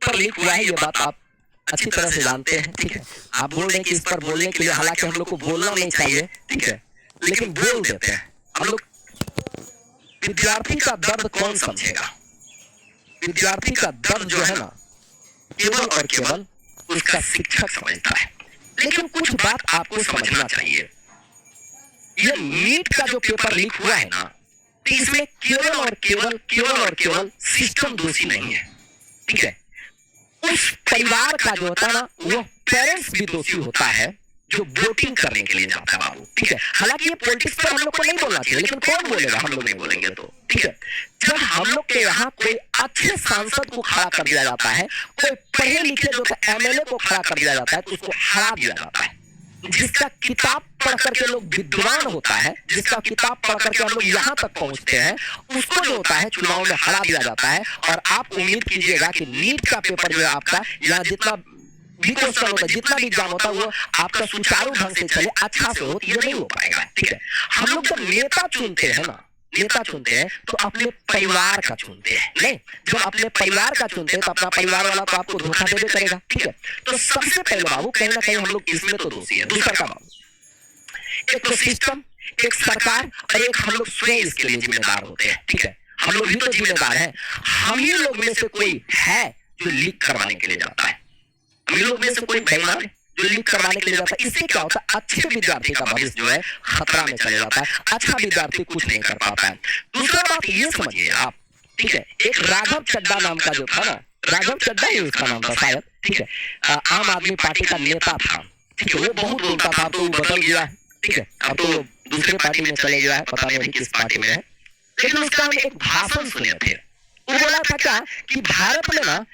Paper leak हुआ है ये बात आप अच्छी तरह से जानते हैं, ठीक है। आप बोल रहे हैं कि इस पर बोलने के लिए, हालांकि हम लोग को बोलना नहीं चाहिए, ठीक है, लेकिन बोल देते हैं हम लोग। विद्यार्थी का दर्द कौन समझेगा? विद्यार्थी का दर्द जो है ना, केवल और केवल उसका शिक्षक समझता है। लेकिन कुछ बात आपको समझना चाहिए, ये नीट का जो पेपर लीक हुआ है ना, तो इसमें केवल और केवल सिस्टम दोषी नहीं है, ठीक है। उस परिवार का जो होता है ना, वो पेरेंट्स भी दोषी होता है जो वोटिंग करने के लिए जाता है बाबू, ठीक है। हालांकि ये पॉलिटिक्स पर हम लोग को नहीं बोलना चाहिए, लेकिन कौन बोलेगा, हम लोग नहीं बोलेंगे तो, ठीक है। जब हम लोग के यहाँ कोई अच्छे सांसद को खड़ा कर दिया जाता है, कोई पढ़े लिखे जो एमएलए को खड़ा कर दिया जाता है, तो उसको हरा दिया जाता है। जिसका किताब पढ़ करके लोग विद्वान होता है, जिसका किताब पढ़ करके हम लोग यहाँ तक पहुंचते हैं, उसको जो होता है चुनाव में हरा दिया जाता है। और आप उम्मीद कीजिएगा कि नीट का पेपर जो है आपका, यहाँ जितना भी क्वेश्चन होता है, जितना भी एग्जाम होता है, वो आपका सुचारू ढंग से चले, अच्छा से हो, ये नहीं हो पाएगा, ठीक है। हम लोग जब नेता चुनते हैं ना, नेता चुनते हैं तो अपने परिवार का चुनते हैं, नहीं, जब अपने परिवार का चुनते हैं तो अपना परिवार वाला तो आपको धोखा देवे करेगा, ठीक है। तो सबसे पहले बाबू कहीं ना कहीं हम लोग इसमें तो दोषी है। दूसरा का बाबू, एक तो सिस्टम, एक सरकार, और एक हम लोग स्वयं इसके लिए जिम्मेदार होते हैं, ठीक है। हम लोग भी तो जिम्मेदार हैं। हम ही लोग में से कोई है जो लीक करवाने के लिए जाता है, हम ही लोग में से कोई बेईमान है जो लीक करवाने के लिए जाता है। इससे क्या होता है, अच्छे विद्यार्थी का भविष्य जो है खतरा में चले जाता है, अच्छा विद्यार्थी कुछ नहीं कर पाता है। दूसरा बात ये समझिए आप, ठीक है, एक राघव चड्ढा नाम का जो था ना, राघव चड्ढा ही उसका नाम था शायद, ठीक है, आम आदमी पार्टी का नेता था, ठीक है। वो बहुत बोलता था, तो वो बदल गया है, ठीक है, अब तो दूसरे पार्टी में चले गया है, पता नहीं किस पार्टी में है। लेकिन उसका हम एक भाषण सुने थे, वो बोला था क्या कि भारत में ना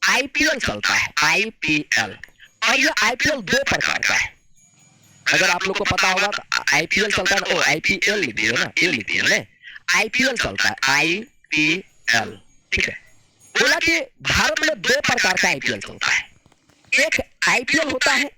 आईपीएल चलता है, आईपीएल, और ये आईपीएल दो प्रकार का है। अगर आप लोग को पता होगा तो आईपीएल चलता है, आईपीएल लिख दिए ना, ये लिख दिए, आईपीएल चलता है, आईपीएल, ठीक है। बोला कि भारत में दो प्रकार का आईपीएल चलता है। एक आईपीएल होता है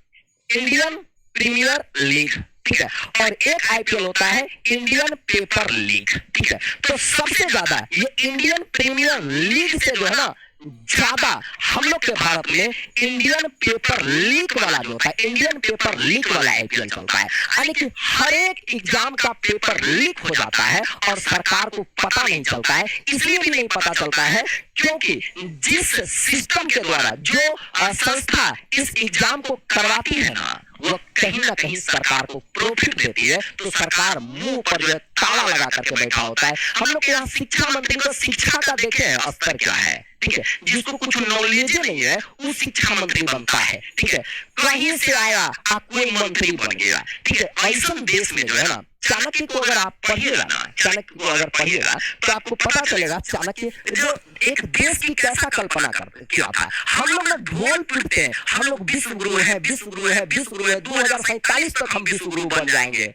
इंडियन प्रीमियर लीग, ठीक है, और एक आईपीएल होता है इंडियन पेपर लीग, ठीक है। तो सबसे ज्यादा ये इंडियन प्रीमियर लीग से जो है ना, ज्यादा हम लोग के भारत में इंडियन पेपर लीक वाला जो होता है, इंडियन पेपर लीक वाला आईपीएल चलता है। यानी कि हर एक एग्जाम का पेपर लीक हो जाता है और सरकार को पता नहीं चलता है। इसलिए भी नहीं पता चलता है क्योंकि जिस सिस्टम के द्वारा जो संस्था इस एग्जाम को करवाती है ना, वो कहीं ना कहीं सरकार को प्रॉफिट देती है, तो सरकार मुंह पर जो ताला लगा करके बैठा होता है। हम लोग यहाँ शिक्षा मंत्री को शिक्षा का देखे हैं स्तर क्या है, ठीक है। जिसको कुछ नॉलेज नहीं है वो शिक्षा मंत्री बनता है, ठीक है। कहीं से आया आप कोई मंत्री बन गया, ठीक है। ऐसा देश में जो है ना, चाणक्य को अगर आप पढ़िएगा ना, चाणक्य को अगर पढ़िएगा तो आपको पता चलेगा चाणक्य जो एक देश की कैसा कल्पना करते क्या था। हम लोग ना ढोल पीटते हैं, हम लोग विश्व गुरु है, विश्व गुरु है, विश्व गुरु है, 2047 तक हम विश्व गुरु बन जाएंगे।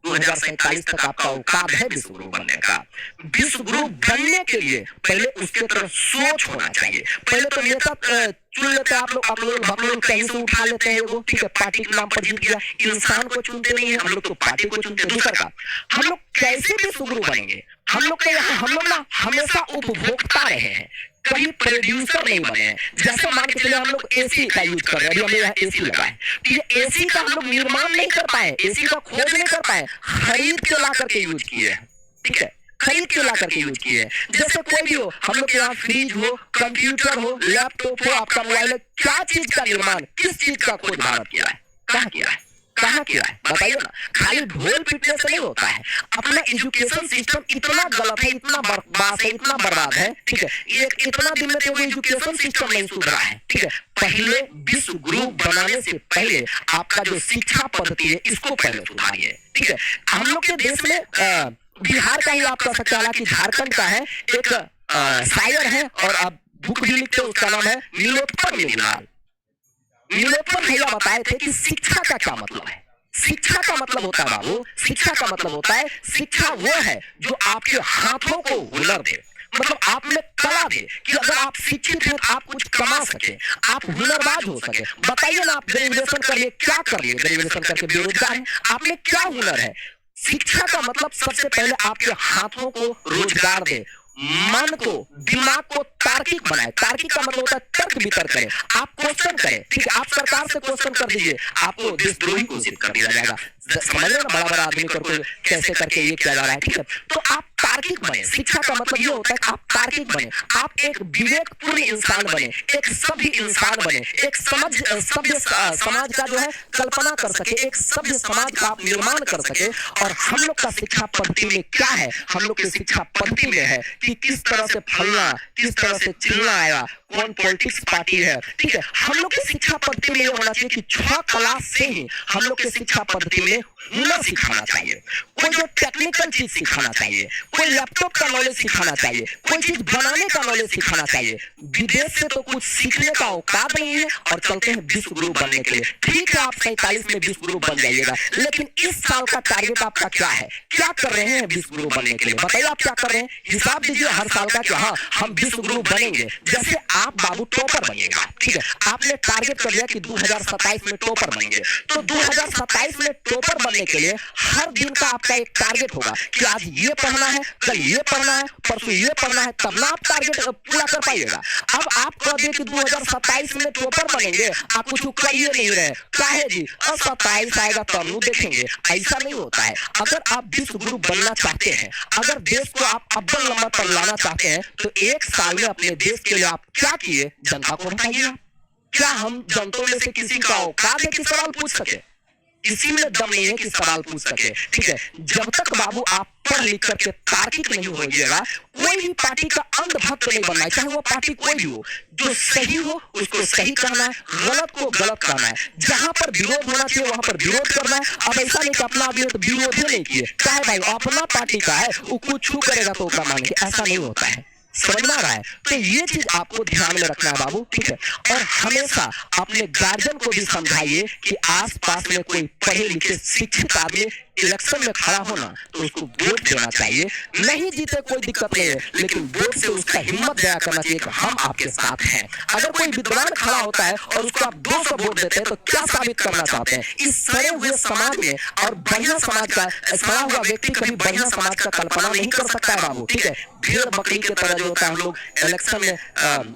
2047 तक आपका औकात है विश्व गुरु बनने का। विश्व गुरु बनने के लिए पहले उसके तरफ सोच होना चाहिए। पहले तो नेता चुन लेते हैं आप लोग कहीं से उठा लेते हैं वो, ठीक है, पार्टी के नाम पर जीत गया। इंसान को चुनते नहीं है हम लोग, तो पार्टी को चुनते हैं। दूसरा का, हम लोग कैसे विश्व गुरु बनेंगे? हम लोग ना हमेशा उपभोक्ता रहे हैं, कभी प्रोड्यूसर नहीं बने हैं। जैसे मान के चले हम लोग एसी का यूज कर रहे हैं, अभी हमें यहाँ एसी लगा है, तो ये एसी का हम लोग निर्माण नहीं कर पाए, एसी का खोज नहीं कर पाए, खरीद के ला करके यूज किए हैं, ठीक है, खरीद के ला करके यूज किए हैं। जैसे कोई भी हो, हम लोग के यहाँ फ्रिज हो, कंप्यूटर हो, लैपटॉप हो, आपका मोबाइल है, क्या चीज का निर्माण, किस चीज का खोज भारत किया है, कहाँ किया है, कहाँ किया है बताइए ना। खाली ढोल पीटने से नहीं होता है। अपना एजुकेशन सिस्टम इतना गलत है, इतना बर्बाद है, इतना बर्बाद है, ठीक है। ये इतना दिन में तो एजुकेशन सिस्टम नहीं सुधरा है, ठीक है। पहले विश्व गुरु बनाने से पहले आपका जो शिक्षा पद्धति है इसको पहले सुधारिए, ठीक है। हम लोग के देश में बिहार का ही आप कह सकते हैं, हालांकि झारखंड का है, एक शायर है और आप बुक भी लिखते हो, उसका नाम है नीलोत्पल मिनिलाल। नीलोत्पल भैया बताए थे कि शिक्षा का क्या मतलब है। शिक्षा का मतलब होता है बाबू, शिक्षा का मतलब होता है, शिक्षा वो है जो आपके हाथों को हुनर दे, मतलब आप में कला दे कि अगर आप शिक्षित हैं आप कुछ कमा सके, आप हुनरबाज हो सके। बताइए ना, आप ग्रेजुएशन करिए, क्या कर लिए ग्रेजुएशन करके बेरोजगार हैं, आप में क्या हुनर है। शिक्षा का मतलब सबसे पहले आपके हाथों को रोजगार दे, मन को, दिमाग को तार्किक बनाए। तार्किक का मतलब होता है तर्क वितर्क करें, आप क्वेश्चन करें, ठीक है। आप सरकार से क्वेश्चन कर दीजिए, आपको देशद्रोही घोषित कर दिया जाएगा। समझ रहे हो ना, बड़ा बड़ा आदमी करके कैसे करके ये किया जा रहा है, ठीक है। तो आप तार्किक बने, शिक्षा का मतलब ये होता है कि आप तार्किक बने, आप एक विवेकपूर्ण इंसान बने, एक सभ्य इंसान बने, एक सभ्य समाज का जो है कल्पना कर सके, एक सभ्य समाज का आप निर्माण कर सके। और हम लोग का शिक्षा पद्धति में क्या है, हम लोग की शिक्षा पद्धति में है कि किस तरह से फलना, किस तरह से चिलना आया, कौन पॉलिटिक्स पार्टी है, ठीक है। हम लोग की शिक्षा पद्धति में ये होना चाहिए कि 6 क्लास से ही हम लोग की शिक्षा पद्धति में हुनर सिखाना चाहिए, कोई जो टेक्निकल चीज सिखाना चाहिए, कोई लैपटॉप का नॉलेज सिखाना चाहिए, कोई चीज बनाने का नॉलेज सिखाना चाहिए। विदेश से तो कुछ सीखने का औकात नहीं है और चलते हैं विश्व गुरु बनने के लिए। ठीक है, आप 47 में विश्व गुरु बन जाइएगा, लेकिन इस साल का टारगेट आपका क्या है, क्या कर रहे हैं विश्व गुरु बनने के लिए? बताइए आप क्या कर रहे हैं, हिसाब दीजिए हर साल का कि हाँ हम विश्व गुरु बनेंगे। जैसे आप बाबू टॉपर बनिएगा, ठीक है, आपने टारगेट कर लिया कि 2027 में टॉपर बनेंगे, तो 2027 में टॉपर बनने के लिए हर दिन का आपका एक टारगेट होगा कि आज ये पढ़ना है, कल ये पढ़ना है, परसों ये पढ़ना है, तब ना आप टारगेट पूरा कर पाइएगा। अब आप कह दिए कि 2027 में टॉपर बनेंगे, आप कुछ कर ही नहीं रहे, काहे जी, और 27 आएगा तब वो देखेंगे, ऐसा नहीं होता है। अगर आप विश्व गुरु बनना चाहते हैं, अगर देश को आप अव्वल नंबर पर लाना चाहते हैं, तो एक साल में अपने देश के लिए आप क्या किए जनता को बताइए। क्या हम जनता में से किसी का औकात है कि सवाल पूछ सके? किसी में दम नहीं है कि सवाल पूछ सके, ठीक है। जब तक बाबू आप पढ़ लिख करके तार्किक नहीं होइएगा, कोई भी पार्टी का अंधभक्त नहीं बनना है, चाहे वो पार्टी कोई भी हो। जो सही हो उसको सही कहना है, गलत को गलत कहना है। जहां पर विरोध होना चाहिए वहां पर विरोध करना है। अब ऐसा नहीं कि अपना आदमी तो विरोध ही नहीं किए, चाहे भाई अपना पार्टी का है वो कुछ छू करेगा तो उसका मानेंगे, ऐसा नहीं होता है। समझ में आ रहा है? तो ये चीज आपको ध्यान में रखना है बाबू, ठीक है। और हमेशा अपने गार्जियन को भी समझाइए कि आसपास में कोई पढ़े लिखे शिक्षित आदमी इलेक्शन में खड़ा होना तो उसको वोट देना चाहिए। नहीं जीते कोई दिक्कत नहीं है, लेकिन वोट से उसका हिम्मत दया करना चाहिए कि हम आपके साथ हैं। अगर कोई विद्वान खड़ा होता है और उसको आप 200 वोट देते हैं तो क्या साबित करना चाहते हैं? इस सड़े हुए समाज में और बढ़िया समाज का सड़ा हुआ व्यक्ति कभी बढ़िया समाज का कल्पना नहीं कर सकता है बाबू, ठीक है। भेड़ बकरी के तरह जो होता है हम लोग इलेक्शन में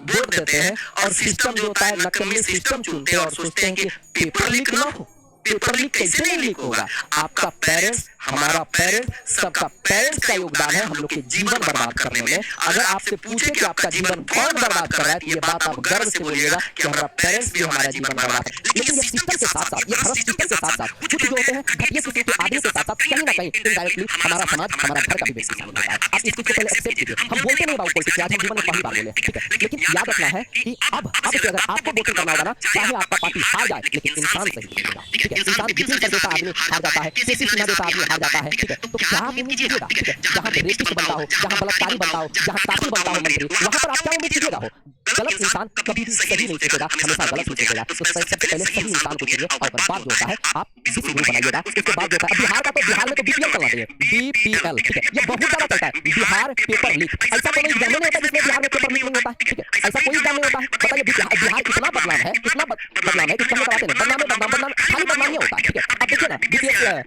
वोट देते हैं और सिस्टम जो होता है नकली सिस्टम चुनते हैं और सोचते हैं कि पेपर लीक ना हो। पेपर लीक कैसे नहीं लीक होगा? आपका पेरेंट्स, हमारा पेरेंट्स, सबका पेरेंट्स का योगदान है हम लोग के जीवन बर्बाद करने में। अगर आपसे पूछे कि आपका जीवन कौन बर्बाद कर रहा है, तो ये बात आप गर्व से बोलिएगा कि हमारा पेरेंट्स भी हमारा जीवन बर्बाद है। लेकिन ये सिस्टम के साथ साथ, ये भ्रष्ट सिस्टम के साथ साथ कुछ जो होते हैं घटिया किस्म के आदमी के साथ साथ कहीं ना कहीं इनडायरेक्टली हमारा समाज, हमारा घर का भी बेसिस होता है। आप इस चीज को पहले एक्सेप्ट कीजिए। हम बोलते नहीं बाबू पॉलिटिक्स, आज हम जीवन में पहली बार बोले, ठीक है। लेकिन याद रखना है कि अब अगर आपको वोटिंग करना होगा ना, चाहे आपका पार्टी हार जाए लेकिन इंसान सही होगा, ठीक है। इंसान विपिन कर देता आदमी हार जाता है, केसी सिन्हा जैसा आदमी हार जाता है, ठीक है। तो क्या आप उम्मीद कीजिएगा, ठीक है, जहां रेपिस्ट बनता हो, जहां बलात्कारी बनता हो, जहां कातिल बनता हो मंत्री, वहां पर आप क्या उम्मीद कीजिएगा हो? गलत इंसान कभी भी सही नहीं सोचेगा, हमेशा गलत ही सोचेगा। तो सबसे पहले सही इंसान को चुनिए और बाद जो होता है आप विश्व गुरु बनाइएगा। उसके बाद जो होता है बिहार का, तो बिहार में तो बीपीएल चलना चाहिए, बीपीएल, ठीक है। ये बहुत ज्यादा चलता है बिहार पेपर लीक। ऐसा कोई एग्जाम नहीं होता जिसमें बिहार में पेपर लीक नहीं होता, ठीक है। ऐसा कोई एग्जाम नहीं होता है। बताइए बिहार कितना बदनाम है, कितना बदनाम है कि कहने बताते हैं बदनाम खाली बदनाम नहीं होता है, ठीक है। अब देखिए ना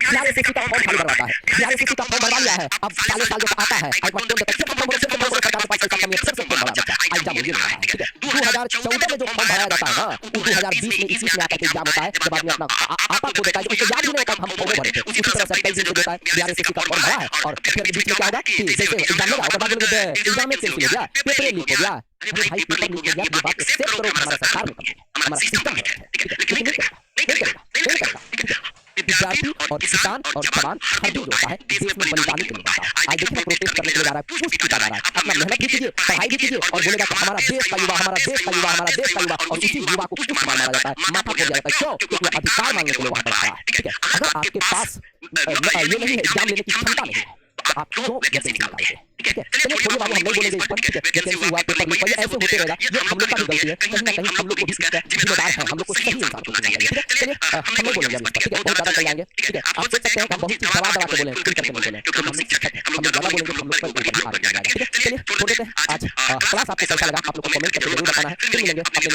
बिहार एसएससी का फॉर्म खाली भरवाता है, बिहार एसएससी का फॉर्म भरवा लिया है। अब सालों साल जो आता है एक बार बोल देता है सिर्फ फॉर्म सरकार का पैसा कम है, सिर्फ फॉर्म भरा जाता है, एग्जाम हो गया, ठीक है। 2014 में जो फॉर्म भराया जाता है ना, वो 2020 में 21 में आकर के एग्जाम होता है। जब आदमी अपना आपा को देता है तो उसको याद भी नहीं होता हम फॉर्म भरे थे। उसी तरह से कई दिन को देता है बिहार एसएससी का फॉर्म भरा है और फिर बीच में क्या होगा कि जैसे एग्जाम में जाओ, बाद में एग्जाम में कैंसिल हो गया, पेपर लीक हो गया। अरे भाई पेपर लीक हो गया, ये बात एक्सेप्ट करो, हमारा सरकार में हमारा सिस्टम है, ठीक है। लेकिन नहीं करता, ठीक है। विद्यार्थी और किसान और जवान हर जो होता है देश में बलिदानी के लिए होता है। आज देखिए प्रोटेस्ट करने के लिए जा रहा है, कुछ किया जा रहा है, अपना मेहनत भी कीजिए, पढ़ाई भी कीजिए और बोलेगा कि हमारा देश का युवा, हमारा देश का युवा, हमारा देश का युवा, और उसी युवा को कुछ मारा जाता है, माथा फोड़ दिया जाता है। क्यों? क्योंकि अधिकार मांगने के लिए वहां पर खड़ा है, ठीक है। अगर आपके पास ये नहीं है, एग्जाम लेने की क्षमता नहीं है, तो आप क्यों वैकेंसी निकालते हैं, ठीक है। चलिए छोड़िए बाबू, हम नहीं बोलेंगे इस पर, ठीक है। वैकेंसी हुआ, पेपर लीक हुआ, ये ऐसे होते रहेगा, ये हम लोग का भी गलती है, कहीं ना कहीं हम लोग को भी इसका जिम्मेदार है, हम लोग को सही इंसान को चुनना चाहिए, ठीक है। चलिए हम नहीं बोलेंगे इस पर, ठीक है, बहुत ज्यादा चल जाएंगे, ठीक है। आप सोच सकते हैं कि हम बहुत दबा दबा के बोले, खुल करके बोले, तो हम शिक्षक हैं, हम लोग ज्यादा बोलेंगे हम लोग पर ऊपर ही आ जाएगा, ठीक है। चलिए छोड़ देते हैं। आज क्लास आपको कैसा लगा आप लोग को कमेंट करके जरूर बताना है। फिर मिलेंगे अपने